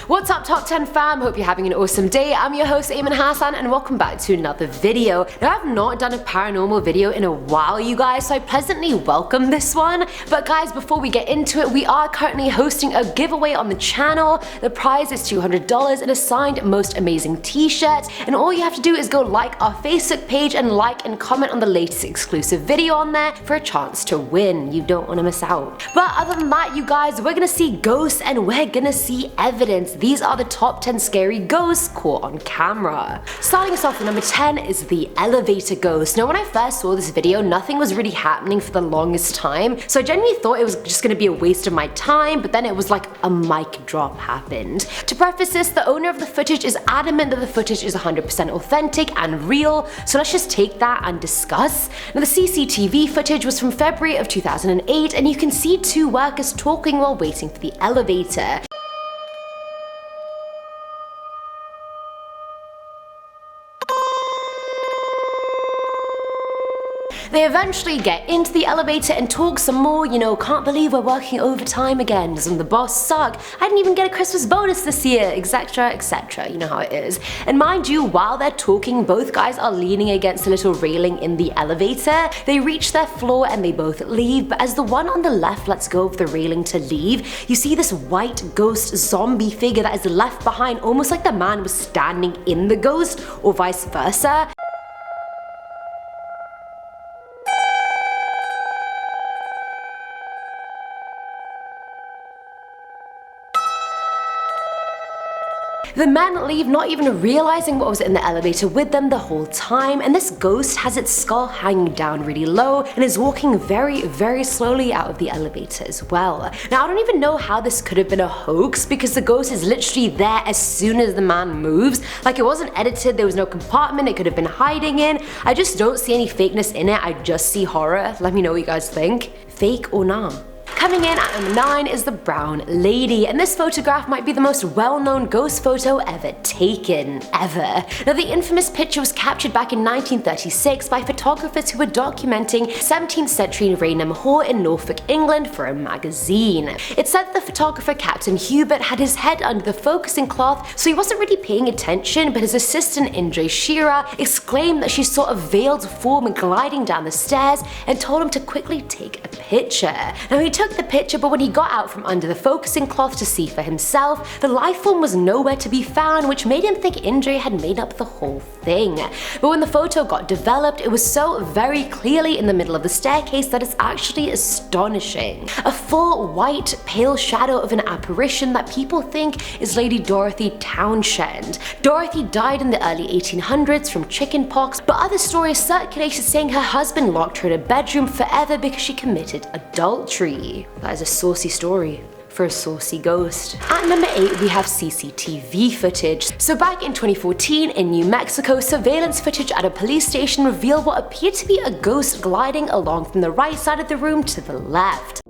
What's up top 10 fam, hope you're having an awesome day. I'm your host Eamon Hassan and welcome back to another video. Now I've not done a paranormal video in a while you guys, so I pleasantly welcome this one. But guys, before we get into it, we are currently hosting a giveaway on the channel. The prize is $200 and a signed most amazing t-shirt, and all you have to do is go like our Facebook page and like and comment on the latest exclusive video on there for a chance to win. You don't want to miss out. But other than that you guys, we're gonna see ghosts and we're gonna see evidence. These are the top 10 scary ghosts caught on camera. Starting us off with number 10 is the elevator ghost. Now when I first saw this video, nothing was really happening for the longest time, so I genuinely thought it was just gonna be a waste of my time, but then it was like a mic drop happened. To preface this, the owner of the footage is adamant that the footage is 100% authentic and real, so let's just take that and discuss. Now the CCTV footage was from February of 2008 and you can see two workers talking while waiting for the elevator. They eventually get into the elevator and talk some more, can't believe we're working overtime again, doesn't the boss suck, I didn't even get a Christmas bonus this year, etc, etc, you know how it is. And mind you, while they're talking, both guys are leaning against a little railing in the elevator. They reach their floor and they both leave, but as the one on the left lets go of the railing to leave, you see this white ghost zombie figure that is left behind, almost like the man was standing in the ghost, or vice versa. The men leave not even realizing what was in the elevator with them the whole time, and this ghost has its skull hanging down really low and is walking very, very slowly out of the elevator as well. Now I don't even know how this could have been a hoax because the ghost is literally there as soon as the man moves. Like, it wasn't edited, there was no compartment it could have been hiding in. I just don't see any fakeness in it, I just see horror. Let me know what you guys think. Fake or nah? Coming in at number 9 is the brown lady, and this photograph might be the most well-known ghost photo ever taken, ever. Now the infamous picture was captured back in 1936 by photographers who were documenting 17th century Raynham Hall in Norfolk, England for a magazine. It said that the photographer Captain Hubert had his head under the focusing cloth, so he wasn't really paying attention, but his assistant Indre Shearer exclaimed that she saw a veiled form gliding down the stairs and told him to quickly take a picture. Now he took the picture, but when he got out from under the focusing cloth to see for himself, the life form was nowhere to be found, which made him think Indre had made up the whole thing. But when the photo got developed, it was so very clearly in the middle of the staircase that it's actually astonishing. A full white pale shadow of an apparition that people think is Lady Dorothy Townshend. Dorothy died in the early 1800s from chickenpox, but other stories circulated saying her husband locked her in a bedroom forever because she committed adultery. That is a saucy story for a saucy ghost. At number 8 we have CCTV footage. So back in 2014 in New Mexico, surveillance footage at a police station revealed what appeared to be a ghost gliding along from the right side of the room to the left.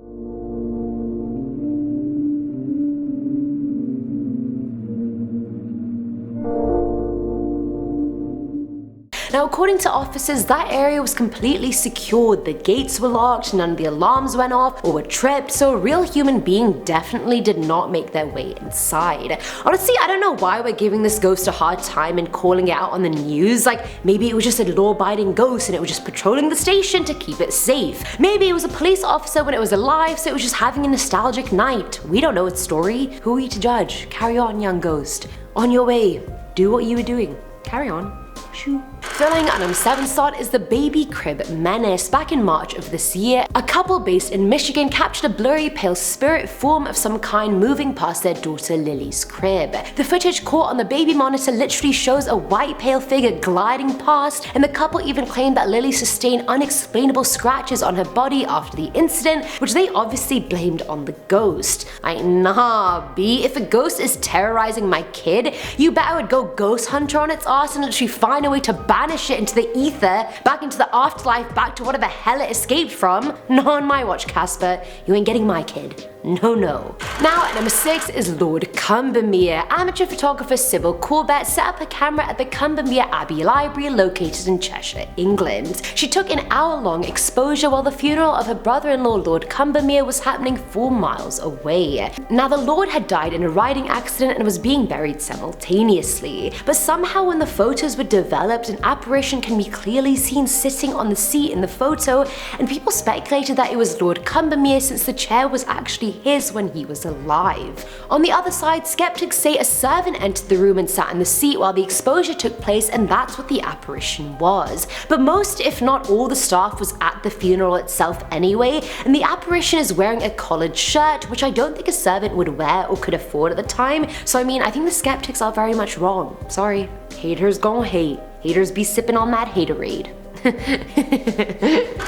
Now according to officers, that area was completely secured, the gates were locked, none of the alarms went off or were tripped, so a real human being definitely did not make their way inside. Honestly, I don't know why we're giving this ghost a hard time and calling it out on the news. Like, maybe it was just a law-abiding ghost and it was just patrolling the station to keep it safe. Maybe it was a police officer when it was alive, so it was just having a nostalgic night. We don't know its story. Who are we to judge? Carry on, young ghost. On your way. Do what you were doing. Carry on. Shoo. Filling at number 7 slot is the baby crib menace. Back in March of this year, a couple based in Michigan captured a blurry pale spirit form of some kind moving past their daughter Lily's crib. The footage caught on the baby monitor literally shows a white pale figure gliding past, and the couple even claimed that Lily sustained unexplainable scratches on her body after the incident, which they obviously blamed on the ghost. Nah, B, if a ghost is terrorizing my kid, you bet I would go ghost hunter on its ass and literally find a way to banish it into the ether, back into the afterlife, back to whatever hell it escaped from. Not on my watch, Casper. You ain't getting my kid. No, no. Now at number 6 is Lord COMBERMERE. Amateur photographer Sybil Corbett set up a camera at the COMBERMERE Abbey Library located in Cheshire, England. She took an hour-long exposure while the funeral of her brother-in-law Lord COMBERMERE was happening 4 miles away. Now the Lord had died in a riding accident and was being buried simultaneously, but somehow when the photos were developed, an apparition can be clearly seen sitting on the seat in the photo, and people speculated that it was Lord COMBERMERE since the chair was actually his when he was alive. On the other side, skeptics say a servant entered the room and sat in the seat while the exposure took place, and that's what the apparition was. But most, if not all, the staff was at the funeral itself anyway, and the apparition is wearing a collared shirt, which I don't think a servant would wear or could afford at the time, so I mean, I think the skeptics are very much wrong. Sorry. Haters gon' hate. Haters be sipping on that haterade.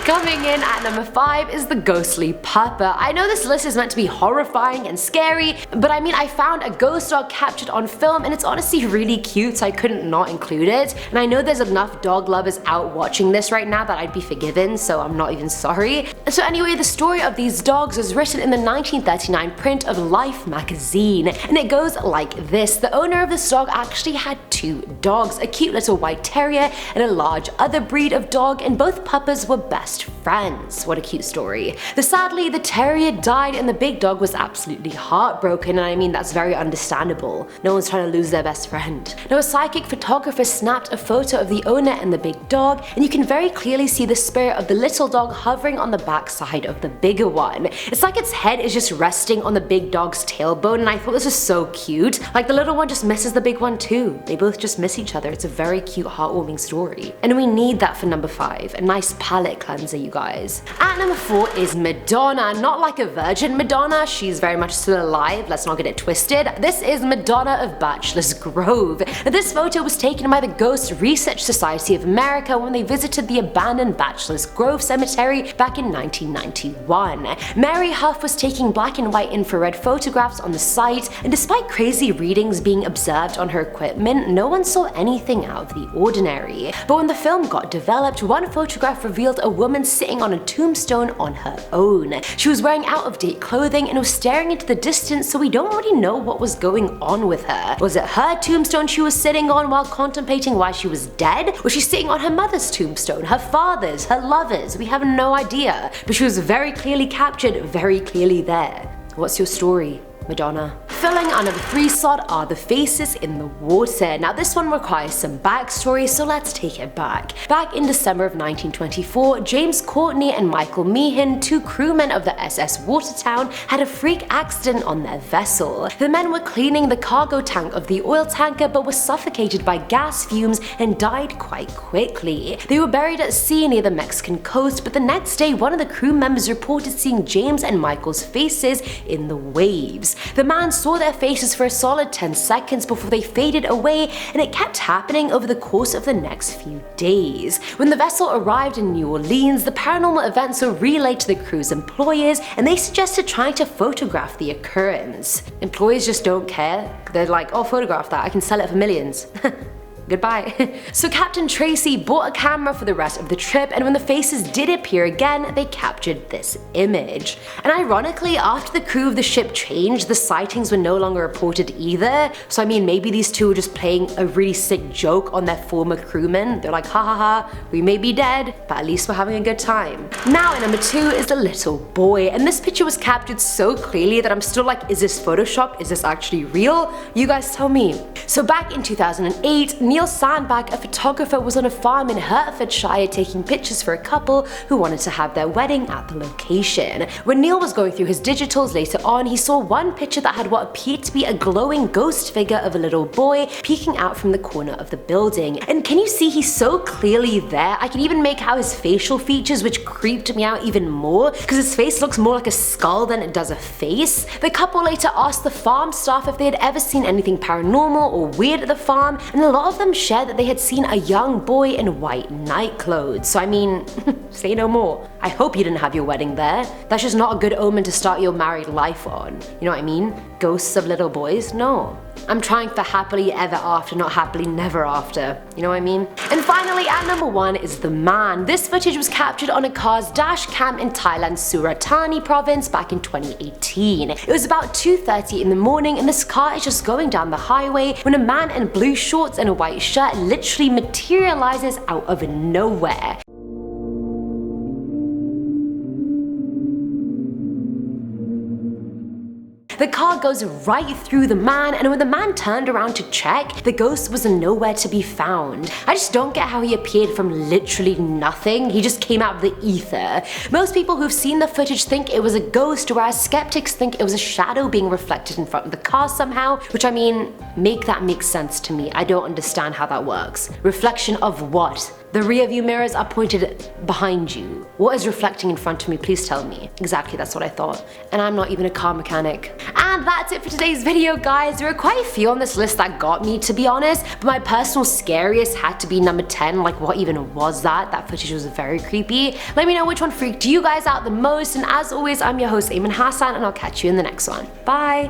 Coming in at number 5 is the ghostly Pupper. I know this list is meant to be horrifying and scary, but I mean, I found a ghost dog captured on film and it's honestly really cute, so I couldn't not include it. And I know there's enough dog lovers out watching this right now that I'd be forgiven, so I'm not even sorry. So anyway, the story of these dogs was written in the 1939 print of Life magazine, and it goes like this. The owner of this dog actually had 2 dogs, a cute little white terrier and a large other breed of dog, and both puppers were best friends. What a cute story. Sadly, the terrier died and the big dog was absolutely heartbroken, and I mean, that's very understandable. No one's trying to lose their best friend. Now a psychic photographer snapped a photo of the owner and the big dog, and you can very clearly see the spirit of the little dog hovering on the backside of the bigger one. It's like its head is just resting on the big dog's tailbone, and I thought this was so cute. Like the little one just misses the big one too. They both just miss each other. It's a very cute, heartwarming story. And we need that for number 5. A nice palate cleanser, you guys. At number 4 is Madonna. Not like a virgin Madonna, she's very much still alive, let's not get it twisted. This is Madonna of Bachelor's Grove. This photo was taken by the Ghost Research Society of America when they visited the abandoned Bachelor's Grove cemetery back in 1991. Mary Huff was taking black and white infrared photographs on the site, and despite crazy readings being observed on her equipment, no one saw anything out of the ordinary. But when the film got developed, one photograph revealed a woman sitting on a tombstone on her own. She was wearing out-of-date clothing and was staring into the distance, so we don't really know what was going on with her. Was it her tombstone she was sitting on while contemplating why she was dead? Was she sitting on her mother's tombstone, her father's, her lover's? We have no idea, but she was very clearly captured, very clearly there. What's your story, Madonna? Filling our number 3 slot are the faces in the water. Now this one requires some backstory, so let's take it back. Back in December of 1924, James Courtney and Michael Meehan, 2 crewmen of the SS Watertown, had a freak accident on their vessel. The men were cleaning the cargo tank of the oil tanker but were suffocated by gas fumes and died quite quickly. They were buried at sea near the Mexican coast, but the next day one of the crew members reported seeing James and Michael's faces in the waves. The man saw their faces for a solid 10 seconds before they faded away, and it kept happening over the course of the next few days. When the vessel arrived in New Orleans, the paranormal events were relayed to the crew's employers, and they suggested trying to photograph the occurrence. Employers just don't care. They're like, oh, photograph that, I can sell it for millions. Goodbye. So Captain Tracy bought a camera for the rest of the trip, and when the faces did appear again, they captured this image. And ironically, after the crew of the ship changed, the sightings were no longer reported either. So I mean, maybe these two were just playing a really sick joke on their former crewmen. They're like, ha ha ha, we may be dead, but at least we're having a good time. Now at number 2 is the little boy, and this picture was captured so clearly that I'm still like, is this photoshopped? Is this actually real? You guys tell me. So back in 2008, Neil Sandbach, a photographer, was on a farm in Hertfordshire taking pictures for a couple who wanted to have their wedding at the location. When Neil was going through his digitals later on, he saw one picture that had what appeared to be a glowing ghost figure of a little boy peeking out from the corner of the building. And can you see he's so clearly there? I can even make out his facial features, which creeped me out even more because his face looks more like a skull than it does a face. The couple later asked the farm staff if they had ever seen anything paranormal or weird at the farm, and a lot of them shared that they had seen a young boy in white night clothes. So I mean, say no more. I hope you didn't have your wedding there. That's just not a good omen to start your married life on. You know what I mean? Ghosts of little boys? No. I'm trying for happily ever after, not happily never after. You know what I mean? And finally, at number 1 is the man. This footage was captured on a car's dash cam in Thailand's Surat Thani province back in 2018. It was about 2:30 in the morning and this car is just going down the highway when a man in blue shorts and a white shirt literally materializes out of nowhere. The car goes right through the man, and when the man turned around to check, the ghost was nowhere to be found. I just don't get how he appeared from literally nothing. He just came out of the ether. Most people who've seen the footage think it was a ghost, whereas skeptics think it was a shadow being reflected in front of the car somehow, which I mean, make that make sense to me. I don't understand how that works. Reflection of what? The rear view mirrors are pointed behind you. What is reflecting in front of me? Please tell me. Exactly, that's what I thought. And I'm not even a car mechanic. And that's it for today's video, guys. There were quite a few on this list that got me, to be honest, but my personal scariest had to be number 10. Like, what even was that? That footage was very creepy. Let me know which one freaked you guys out the most, and as always, I'm your host, Eamon Hassan, and I'll catch you in the next one. Bye!